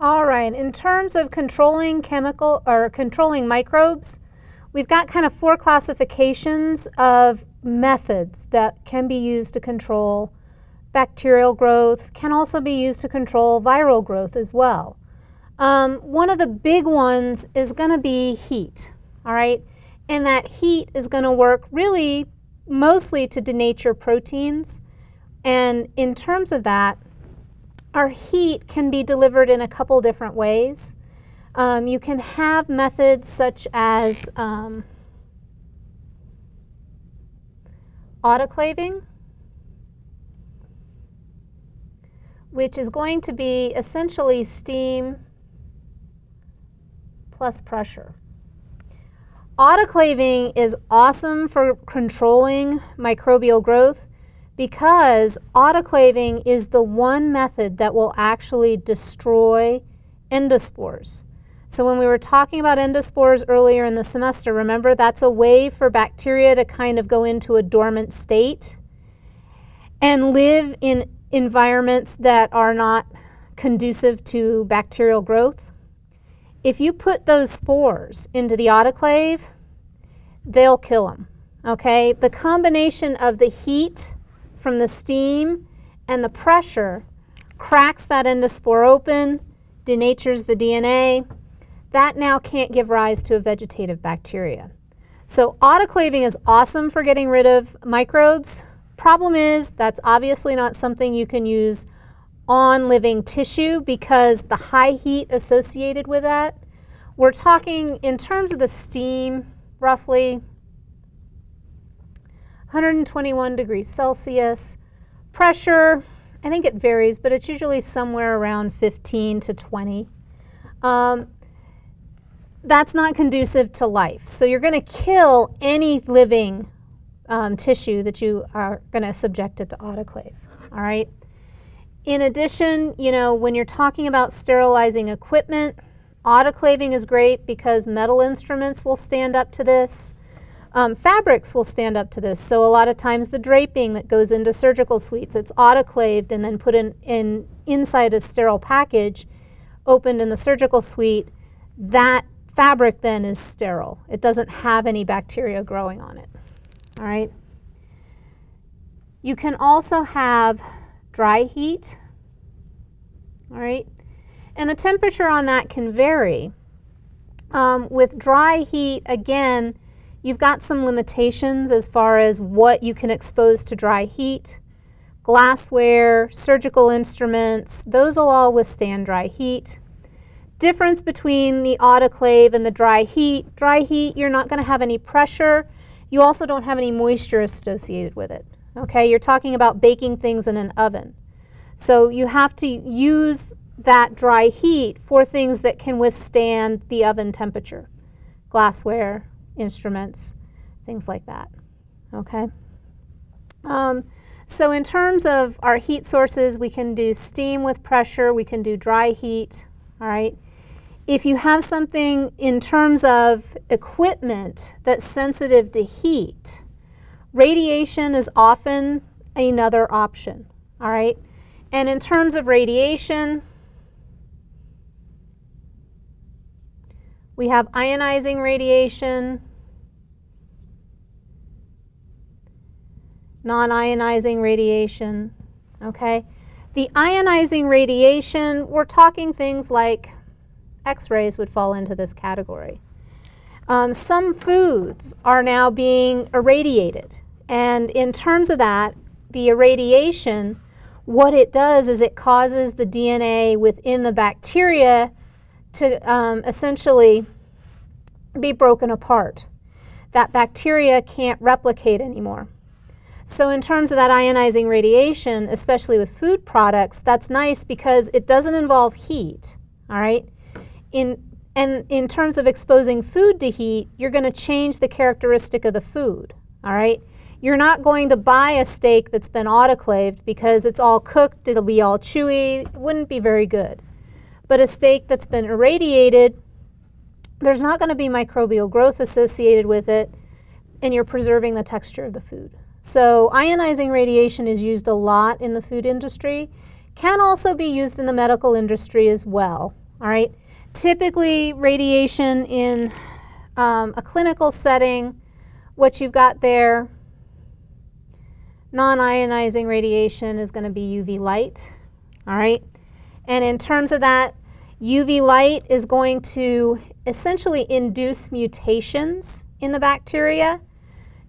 All right, in terms of controlling controlling microbes, we've got kind of 4 classifications of methods that can be used to control bacterial growth, can also be used to control viral growth as well. One of the big ones is going to be heat, all right? And that heat is going to work really mostly to denature proteins. And in terms of that, our heat can be delivered in a couple different ways. You can have methods such as autoclaving, which is going to be essentially steam plus pressure. Autoclaving is awesome for controlling microbial growth because autoclaving is the one method that will actually destroy endospores. So when we were talking about endospores earlier in the semester, remember that's a way for bacteria to kind of go into a dormant state and live in environments that are not conducive to bacterial growth. If you put those spores into the autoclave, they'll kill them, okay? The combination of the heat from the steam and the pressure cracks that endospore open, denatures the DNA. That now can't give rise to a vegetative bacteria. So autoclaving is awesome for getting rid of microbes. Problem is, that's obviously not something you can use on living tissue because the high heat associated with that. We're talking in terms of the steam, roughly 121 degrees Celsius. Pressure, I think it varies, but it's usually somewhere around 15 to 20. That's not conducive to life. So you're going to kill any living tissue that you are going to subject it to autoclave, all right? In addition, you know, when you're talking about sterilizing equipment, autoclaving is great because metal instruments will stand up to this. Fabrics will stand up to this. So a lot of times the draping that goes into surgical suites, it's autoclaved and then put in inside a sterile package, opened in the surgical suite. That fabric then is sterile. It doesn't have any bacteria growing on it. All right. You can also have dry heat. All right. And the temperature on that can vary. With dry heat, again, you've got some limitations as far as what you can expose to dry heat. Glassware, surgical instruments, those will all withstand dry heat. Difference between the autoclave and the dry heat, you're not going to have any pressure. You also don't have any moisture associated with it. Okay, you're talking about baking things in an oven. So you have to use that dry heat for things that can withstand the oven temperature. Glassware, instruments, things like that. Okay. So in terms of our heat sources, we can do steam with pressure, we can do dry heat, all right? If you have something in terms of equipment that's sensitive to heat, radiation is often another option, all right? And in terms of radiation, we have ionizing radiation, non-ionizing radiation, okay? The ionizing radiation, we're talking things like X-rays would fall into this category. Some foods are now being irradiated, and in terms of that, the irradiation, what it does is it causes the DNA within the bacteria to essentially be broken apart. That bacteria can't replicate anymore. So in terms of that ionizing radiation, especially with food products, that's nice because it doesn't involve heat, all right? And in terms of exposing food to heat, you're going to change the characteristic of the food, all right? You're not going to buy a steak that's been autoclaved because it's all cooked, it'll be all chewy, it wouldn't be very good. But a steak that's been irradiated, there's not going to be microbial growth associated with it, and you're preserving the texture of the food. So ionizing radiation is used a lot in the food industry, can also be used in the medical industry as well. all right? Typically, radiation in a clinical setting, what you've got there, non-ionizing radiation is going to be UV light, all right? And in terms of that, UV light is going to essentially induce mutations in the bacteria.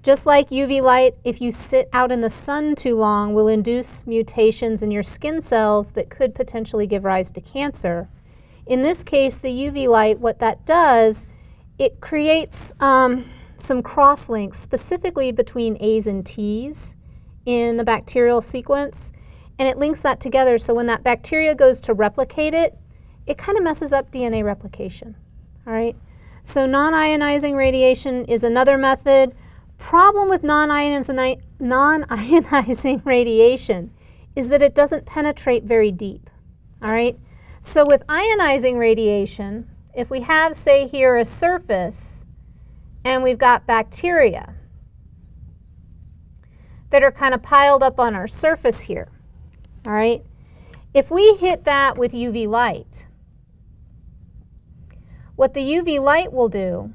Just like UV light, if you sit out in the sun too long, will induce mutations in your skin cells that could potentially give rise to cancer. In this case, the UV light, what that does, it creates some cross-links, specifically between A's and T's in the bacterial sequence, and it links that together, so when that bacteria goes to replicate it, it kind of messes up DNA replication, all right? So non-ionizing radiation is another method. Problem with non-ionizing radiation is that it doesn't penetrate very deep, all right? So with ionizing radiation, if we have, say here, a surface and we've got bacteria that are kind of piled up on our surface here, all right? If we hit that with UV light, what the UV light will do,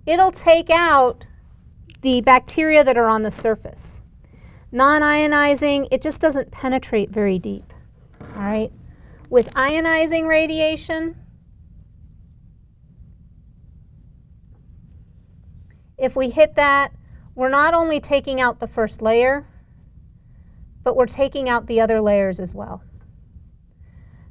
it'll take out the bacteria that are on the surface. Non-ionizing, it just doesn't penetrate very deep, all right? With ionizing radiation, if we hit that, we're not only taking out the first layer, but we're taking out the other layers as well.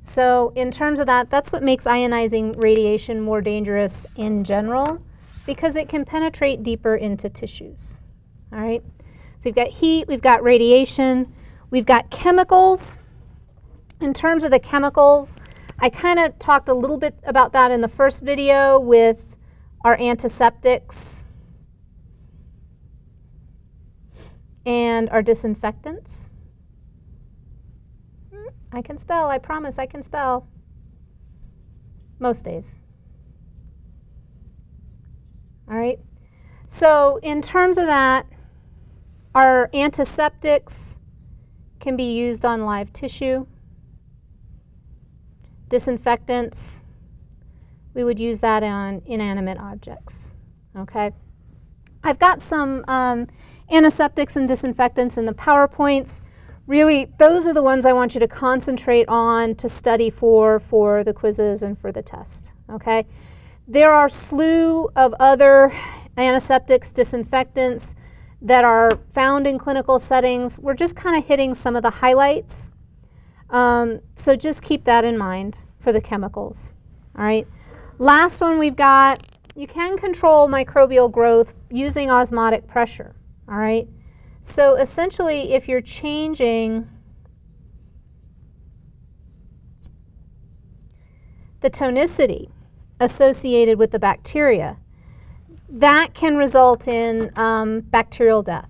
So in terms of that, that's what makes ionizing radiation more dangerous in general, because it can penetrate deeper into tissues, all right? So we've got heat, we've got radiation, we've got chemicals. In terms of the chemicals, I kind of talked a little bit about that in the first video with our antiseptics and our disinfectants. I can spell, I promise I can spell. Most days. All right, so in terms of that, our antiseptics can be used on live tissue. Disinfectants, we would use that on inanimate objects, okay? I've got some antiseptics and disinfectants in the PowerPoints. Really, those are the ones I want you to concentrate on to study for the quizzes and for the test, okay? There are a slew of other antiseptics, disinfectants that are found in clinical settings. We're just kind of hitting some of the highlights. So just keep that in mind for the chemicals, all right? Last one we've got, you can control microbial growth using osmotic pressure, all right? So essentially, if you're changing the tonicity associated with the bacteria, that can result in bacterial death.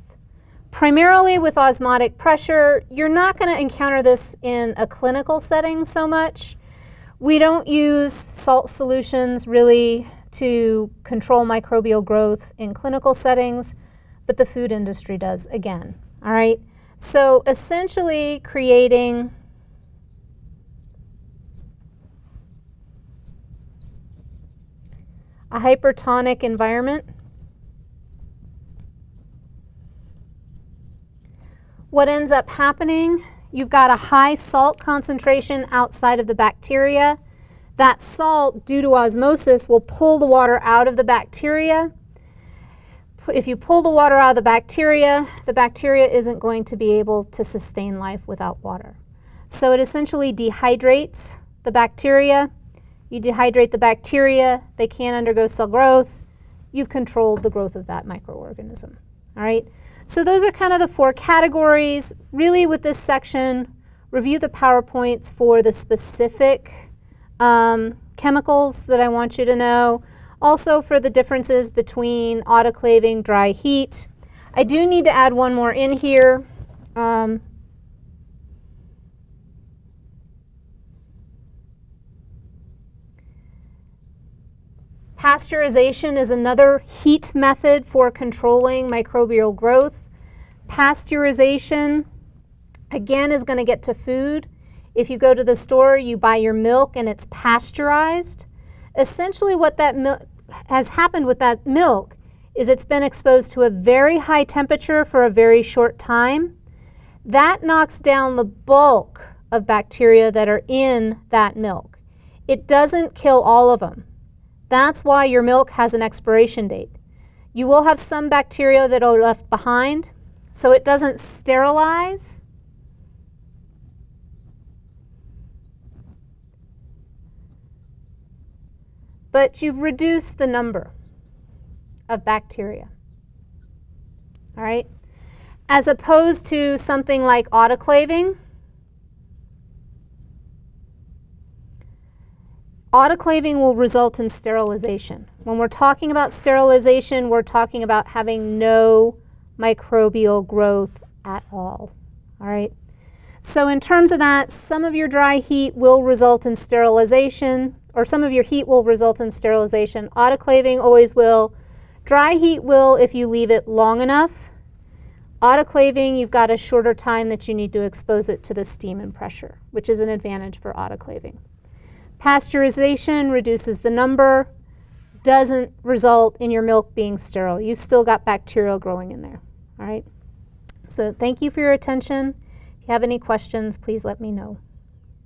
Primarily with osmotic pressure, you're not going to encounter this in a clinical setting so much. We don't use salt solutions really to control microbial growth in clinical settings, but the food industry does again, all right? So essentially creating a hypertonic environment. What ends up happening, you've got a high salt concentration outside of the bacteria. That salt, due to osmosis, will pull the water out of the bacteria. If you pull the water out of the bacteria isn't going to be able to sustain life without water. So it essentially dehydrates the bacteria. You dehydrate the bacteria, they can't undergo cell growth. You've controlled the growth of that microorganism, all right? So those are kind of the four categories. Really with this section, review the PowerPoints for the specific chemicals that I want you to know. Also for the differences between autoclaving, dry heat. I do need to add one more in here. Pasteurization is another heat method for controlling microbial growth. Pasteurization, again, is going to get to food. If you go to the store, you buy your milk and it's pasteurized. Essentially what that has happened with that milk is it's been exposed to a very high temperature for a very short time. That knocks down the bulk of bacteria that are in that milk. It doesn't kill all of them. That's why your milk has an expiration date. You will have some bacteria that are left behind, so it doesn't sterilize. But you've reduced the number of bacteria, all right? As opposed to something like autoclaving. Autoclaving will result in sterilization. When we're talking about sterilization, we're talking about having no microbial growth at all right? So in terms of that, some of your dry heat will result in sterilization, or some of your heat will result in sterilization. Autoclaving always will. Dry heat will if you leave it long enough. Autoclaving, you've got a shorter time that you need to expose it to the steam and pressure, which is an advantage for autoclaving. Pasteurization reduces the number, doesn't result in your milk being sterile. You've still got bacteria growing in there, all right? So thank you for your attention. If you have any questions, please let me know.